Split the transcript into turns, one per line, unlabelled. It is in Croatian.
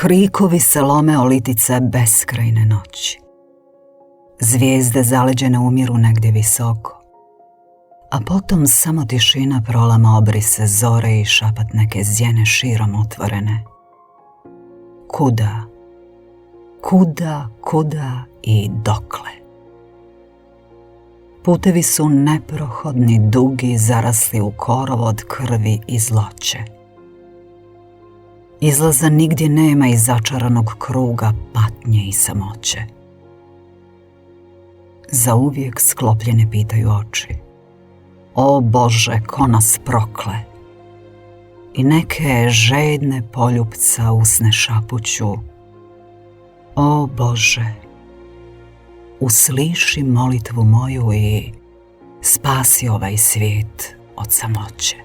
Krikovi se lome o litice beskrajne noći. Zvijezde zaleđene umiru negdje visoko, a potom samo tišina prolama obrise zore i šapat neke zjene širom otvorene. Kuda, kuda, kuda i dokle? Putevi su neprohodni, dugi, zarasli u korov od krvi i zloće. Izlaza nigdje nema iz začaranog kruga patnje i samoće. Zauvijek sklopljene pitaju oči: o Bože, ko nas prokle? I neke žedne poljupca usne šapuću: o Bože, usliši molitvu moju i spasi ovaj svijet od samoće.